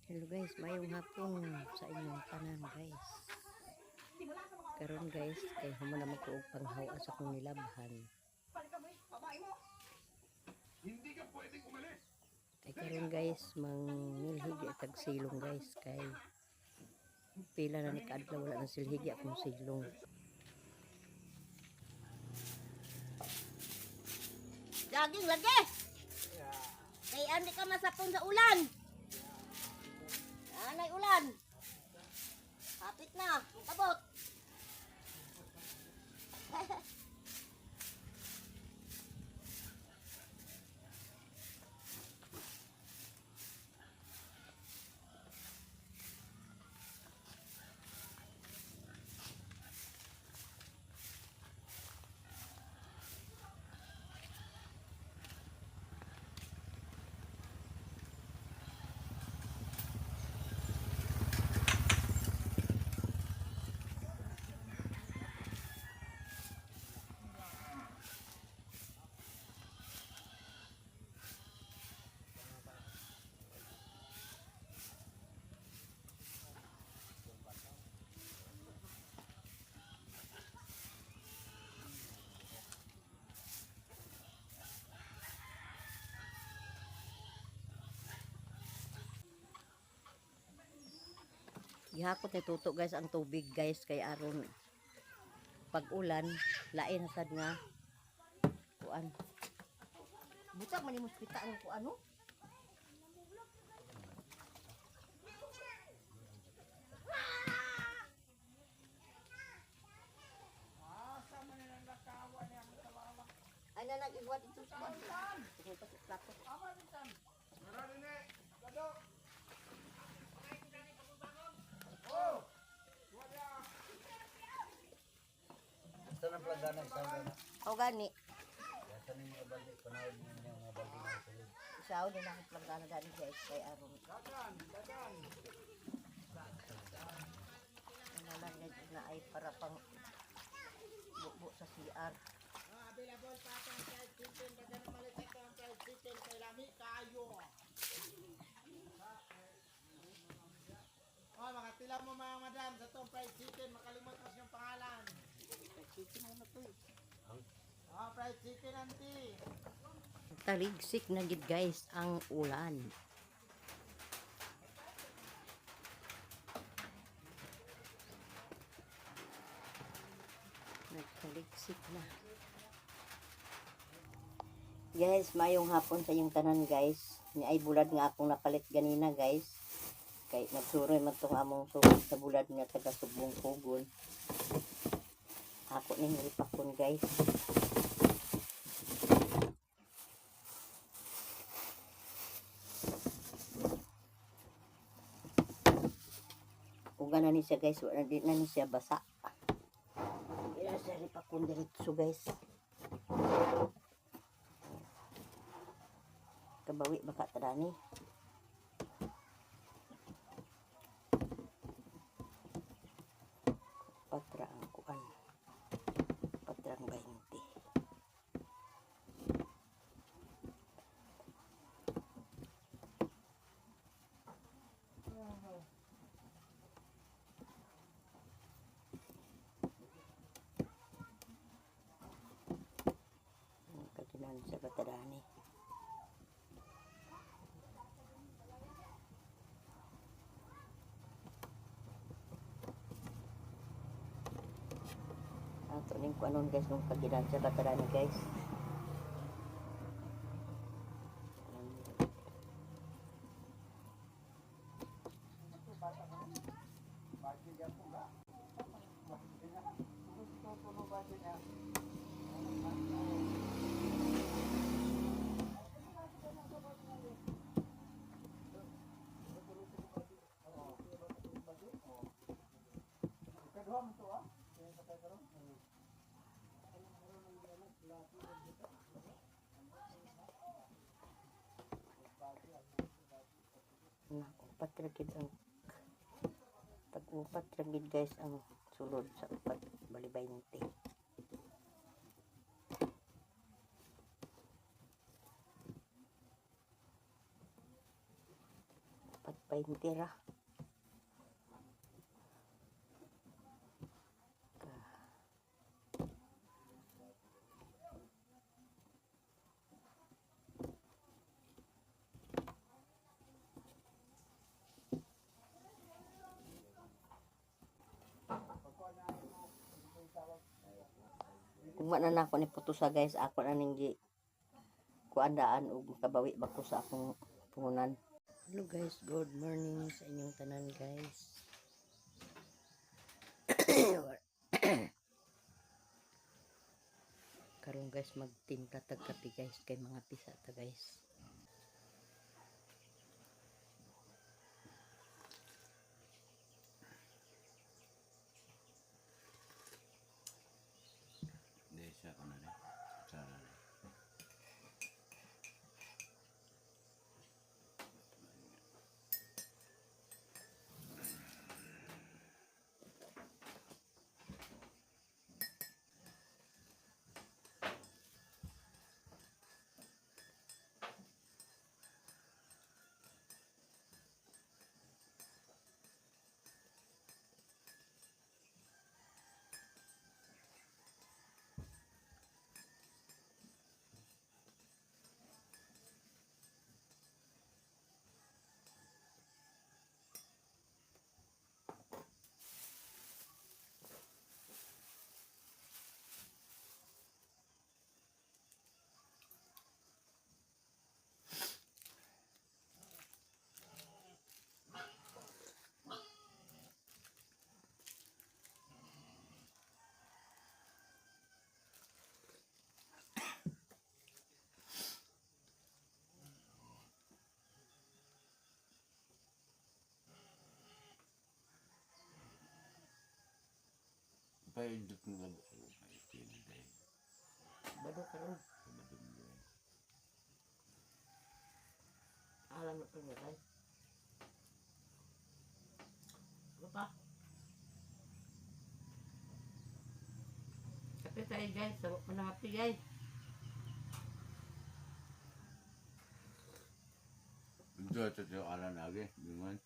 Hello guys, mayong hapon sa inyong tanan guys. Karon guys, kay human naman ko og panghawa sa akong nilabhan. Hindi ka pwedeng umalis. Kay karon guys, manglhigi tag silong guys kay pila na ni kaadlaw wala nang silhigi akong silong. Daging lagi. Kay andi ka masapon sa ulan. Anay ulan. Hapit na, kabot. Gihakot ni tuto guys ang tubig guys kay aron pag ulan lain sad nga kuan. Butag man imong pita ang ko ano? Ay na nag-iwat ito sa bahay. Tingnan pa sa plato. Ito na plagana sa gana. O gani. Ito na mga balde. Panahod niyo mga balde na sulod. Isaw din ako planggana gani guys kay aron. Ano lang guys na ay para pang bubo sa CR. Available pa ang fried chicken, dagan na malit ito ang fried chicken kay lami kayo. Oh, makatila mo mga madam sa itong fried chicken, makalimot mo siyang pangalan. Fried chicken ano to eh? Oh, fried chicken auntie. Taligsik na gid guys ang ulan. Nagtaligsik na. Guys, mayong hapon sa inyong tanan guys. Ni ay bulad nga akong napalit ganina guys. Kay nagsuroy man tong among sugod sa bulad nga taga Subong Pugon. Ako ning ripakon guys. Uga na ni siya guys, wala din na ni siya basa. Ila siya ripakon diretso guys. Kabawi baka tadani. Patra ang kuan. Patra ang 20. Kaginan sa batadani. Ato ning kuanon guys nung kaginan sa batadani guys. Upat ragid ang tag-upat ragid guys ang sulod sa upat bali 20. Upat painter ah. Kung wala na ako ni putusa guys, ako na ning gi kuandaan og makabawi ba ko sa akong puhunan. Hello guys, good morning sa inyong tanan guys. Karon guys magtimpla tag kape guys kay mga pisa ta guys. Hindi siya ano rin. Sana rin. Paindot nga ba? Ay, pinday. Bado karon Madumdum. alam na pala guys. Ano pa? Kape tayo guys, sarap mo na happy guys. Ito ito yung alam lagi. Bingon.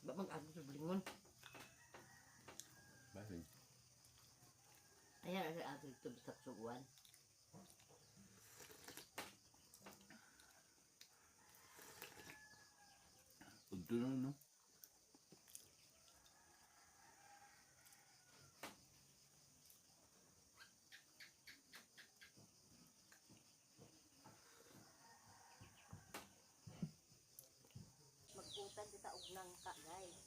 Ba mag-agos sa blingon. Bakit? Ayan, ang agos ito sa suguan. Ito na no? Magpuntan kita og nangka guys.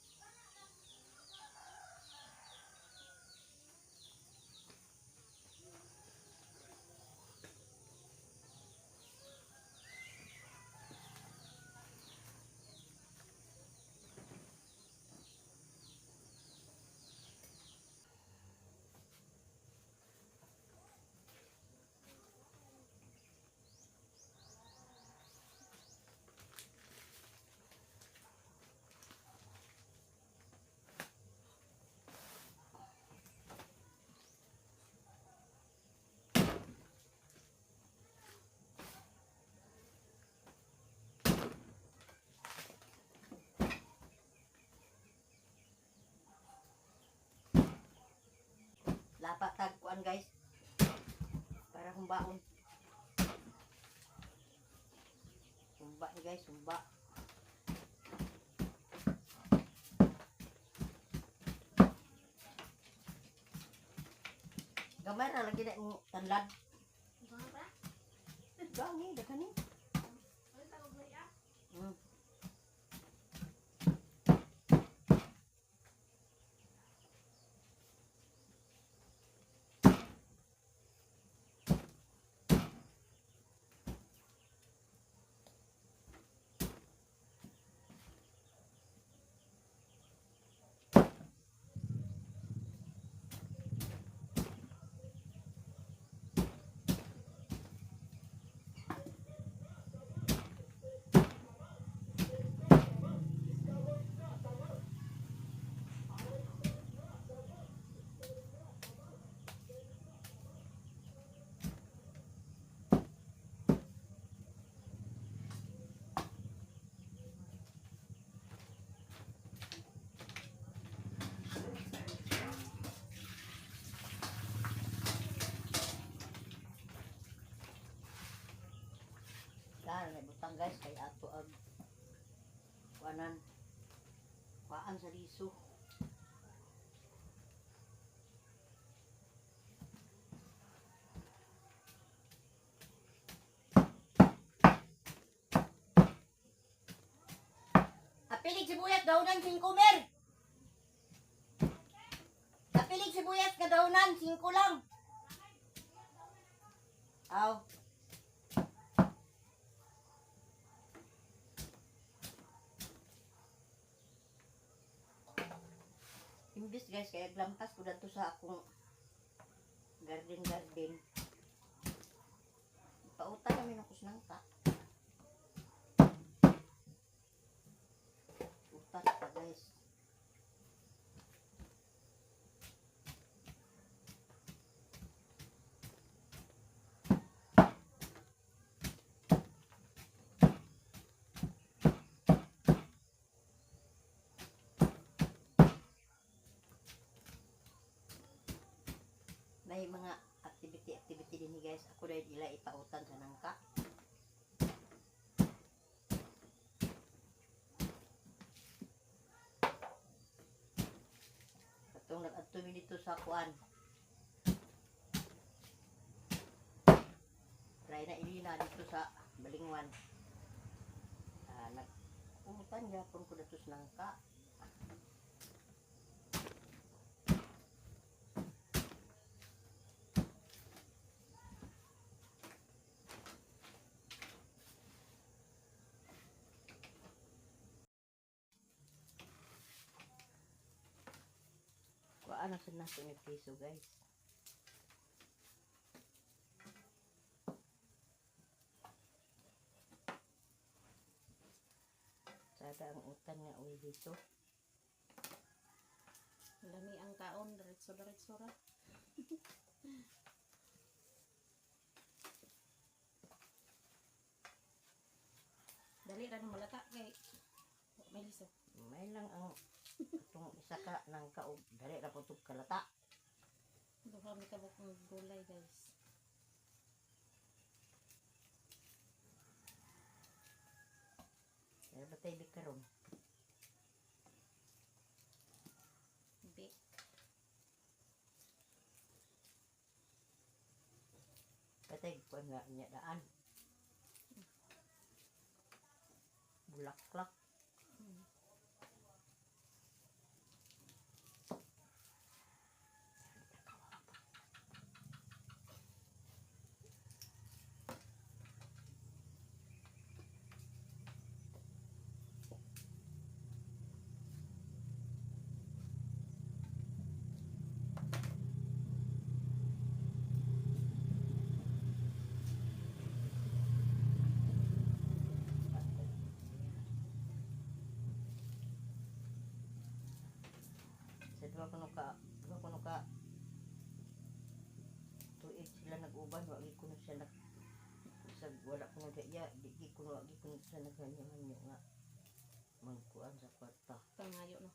Lapat tagkuan guys. Para humbaon. Humba ni guys, humba. Gamay ra lagi na yung tanlad. Gangi, dakan ni. Hmm. Yan, may butang guys, kay ato ang kuanan, kuaan sa liso. Apilig sibuyas, daunan 5 mer. Apilig sibuyas, kadaunan 5 lang. Aw. Imbis guys, kaya glampas ko dito sa akong garden. Pautan namin ako sinangka. Utan pa guys. May mga activity din ni guys. Ako dahil ila ipautan sa nangka. Katong nag-adto mi dito sa kuan. Try na ilina dito sa Balingwan. Nag-umutan yapon ko dito sa nangka. Kuan na sa nato ni piso guys. Sada ang utan nga uy dito. Lami ang kaon, diretso ra. Dali ra nang malata kay may liso. May lang ang itong isa ka ng kaog. Dali na po itong kalata. Duha mi kabuk ng gulay guys. Kaya ba tayo bikaron? Big. Patay ko nga niya daan. Bulaklak. Dua kuno ka tuig sila nag-uban, wagi kuno siya nag sag wala kuno diya, di kuno wagi kuno siya naghanyo nga magkuan sa kwarta. Pangayo no.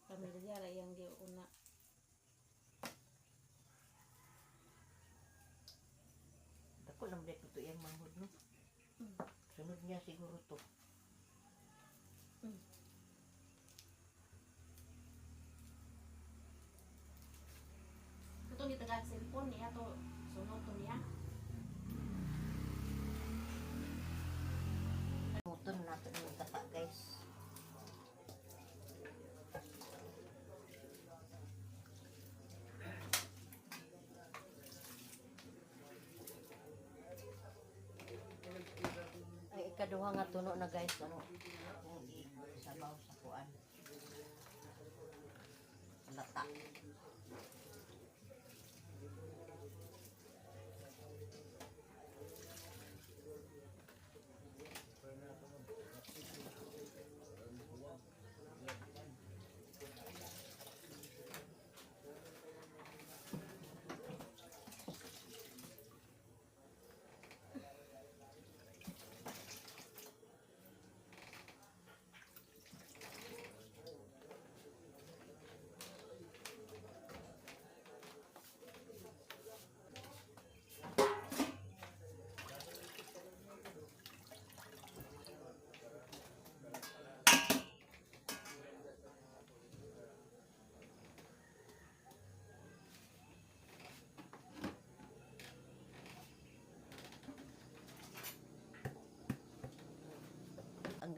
Pamilya ra yang giuna. Dako lang dito to yang manghod no. Sunod niya siguro to. Ito ni taga cellphone niya to sunod to niya. Muton nato yung tapa guys. Ay ikaduha nga tuno na guys ano. Kung sabaw sa kuan. Lata.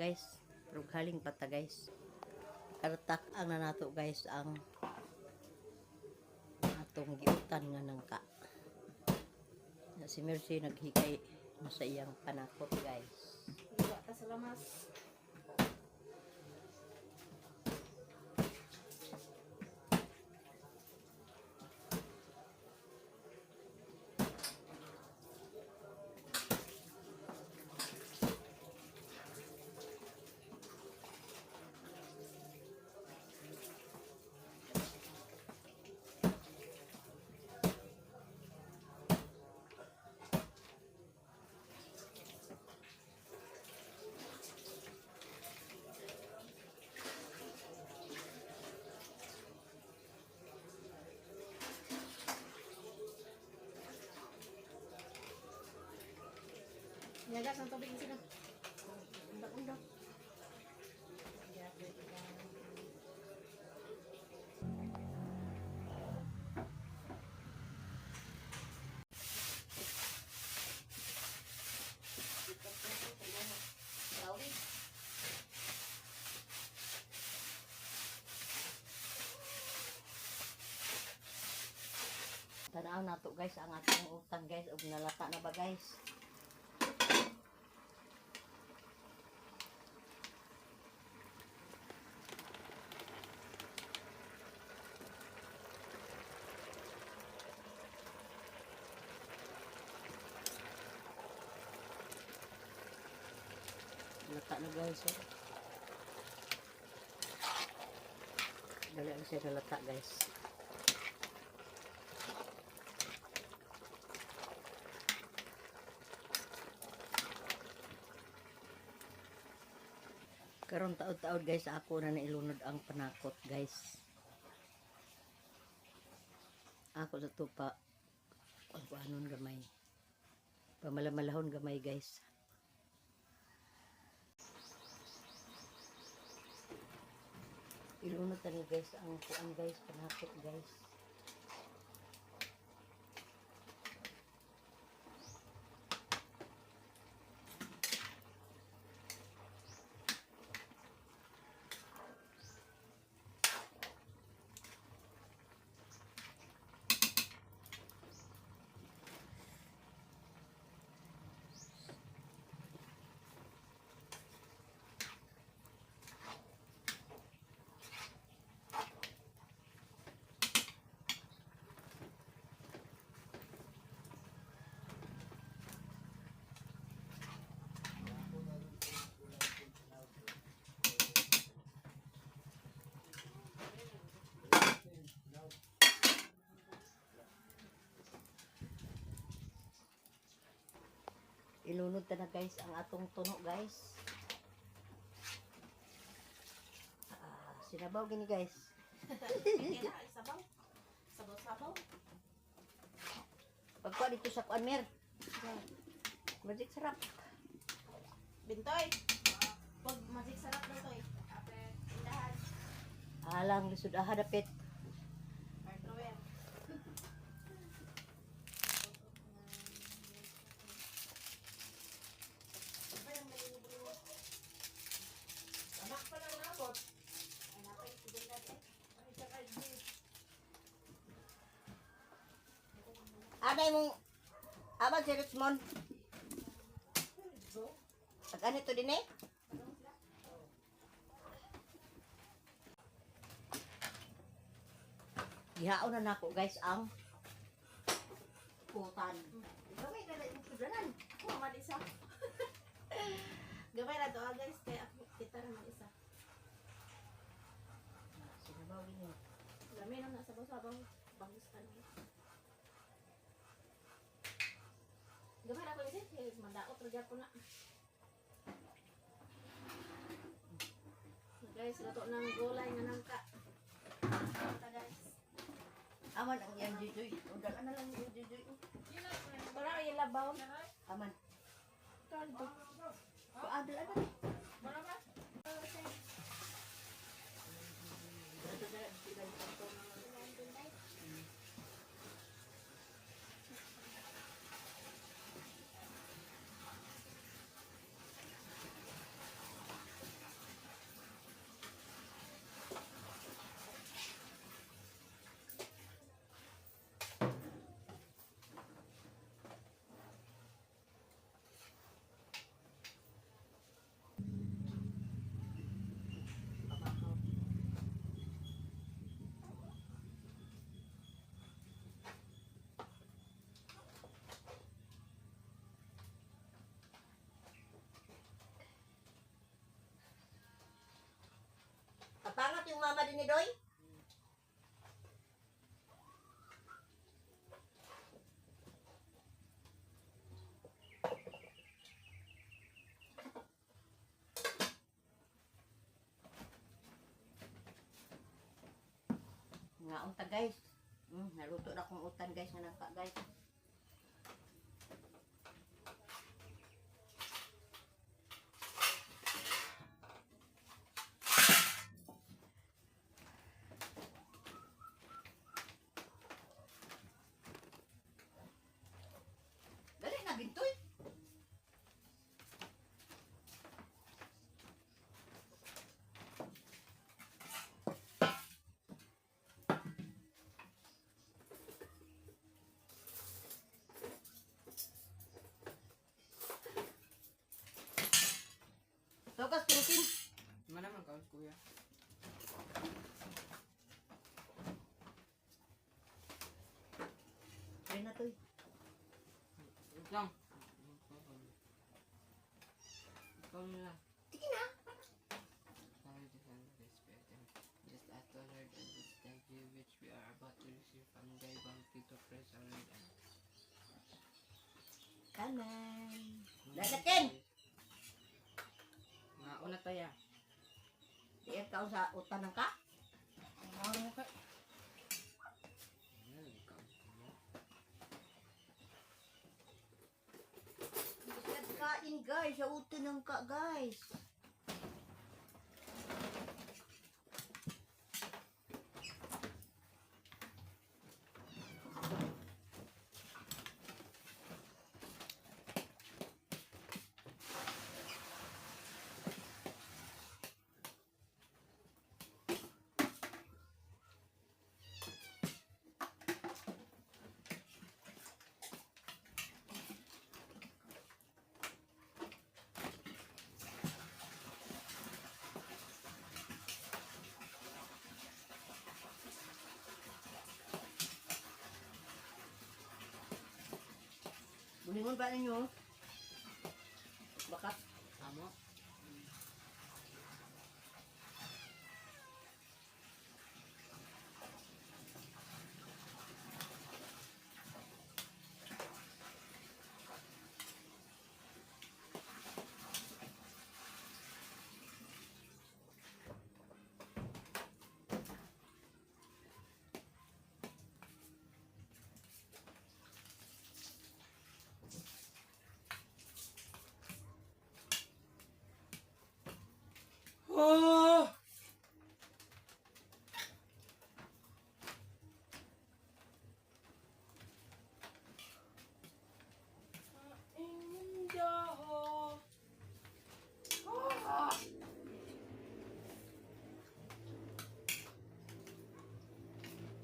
guys. Pero galing pata guys. Karatak ang na nato guys ang atong giutan nga nangka. Si Mercy naghikay na sa iyang panakot guys. Wala ka sa lamas. Nyagas ang tubig sila. Undak-undak. Tanaw na to guys ang atong utang guys ug nalata na ba guys. Lata na guys. Dali ang siya nalata guys. Karon taod-taod guys ako na nailunod ang panakot guys. Ako sa tupa panon gamay. Pamalamalahon gamay guys. Ilunod tani guys ang kuan guys panakot guys. Ilunod ta na guys ang atong tuno guys. Sinabaw gini guys. Sabaw. Sabaw-sabaw. Pagkuha dito sa kuan mer. Magic sarap. Bintoy. Pag magic sarap na to eh. Ape, indahan. Alang lisod aha dapit. Hardware. Anak pa lang nabot. Ay, napay, sigil natin. Ay, saka Aday mong abang si Richmond. Pag ano to din eh? Gihaon na nako guys ang putan. Gamay na lang yung sudanan. Mama isa. Gamay na to guys, kaya ako kita naman isa. Sinabaw din eh. Gamay na nasa sabaw-sabaw. Bangus ka na. Gamay na ko isa, mandaot rajak ko na. Guys, luto ng gulay nga nangka. Ito guys. Aman ang yan jujuy. Udal na lang yung jujuy. Para may labaw. Aman. Kaldo. Adal adal. Marama. Dapat yung mama din ni Doy. Nga unta guys. Naluto na akong utan guys nga nangka guys. Dali na gintoy. Tokas protein. Mana man kaos kuya? Ay na to. Wait lang. Ikaw na lang. Sige na. Sorry to send respect and just as the Lord and this thank you which we are about to receive from thy bounty to praise our Lord and Kanan. Lalakin. Nauna tayo. Di ka sa utan ng ka. Ano ka? Ano kaos kuya? Kain guys, sa utan ng ka guys. Bulingon ba ninyo? Bakat. Amo? Oh!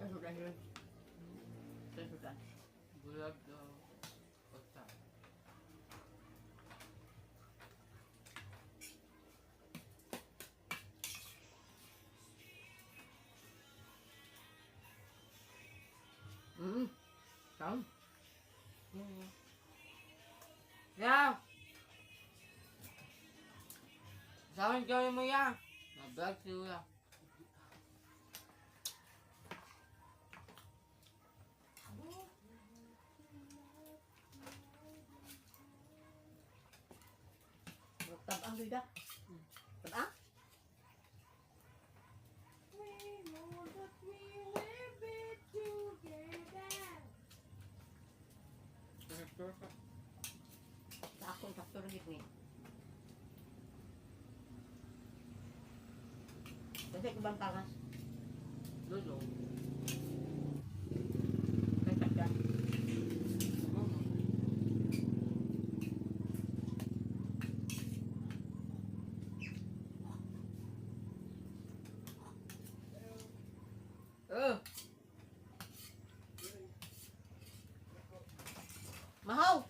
Nasudan yun. Nasudan. Bulag daw. Kota. Saan? Ya! Saan gawin mo yan? Nag-vlog si Kuya. Tabang duda. Tabang? Akong sakto rin ni. Kasi kubang kangas. Lolo. Kaya sakta. Mahaw!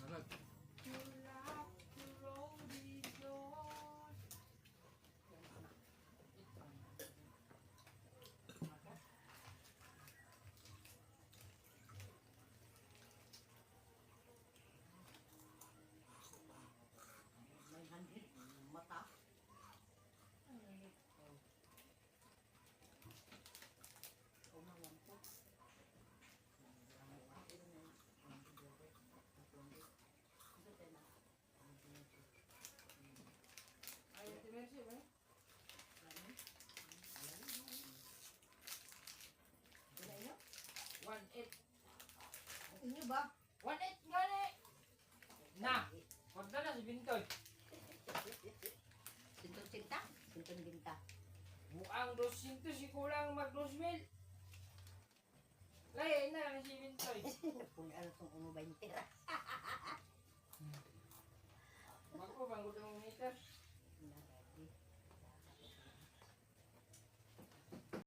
Salamat. May 100 mata. 1.8. Inyo ba? 1.8 gani! Na! Wag na si Bintoy. Sintong sinta? Sintong ginta. Muang 200 si kulang mag 2,000. Lain na lang si Bintoy. Kung ano itong 1.20. Magko bang gudong meter?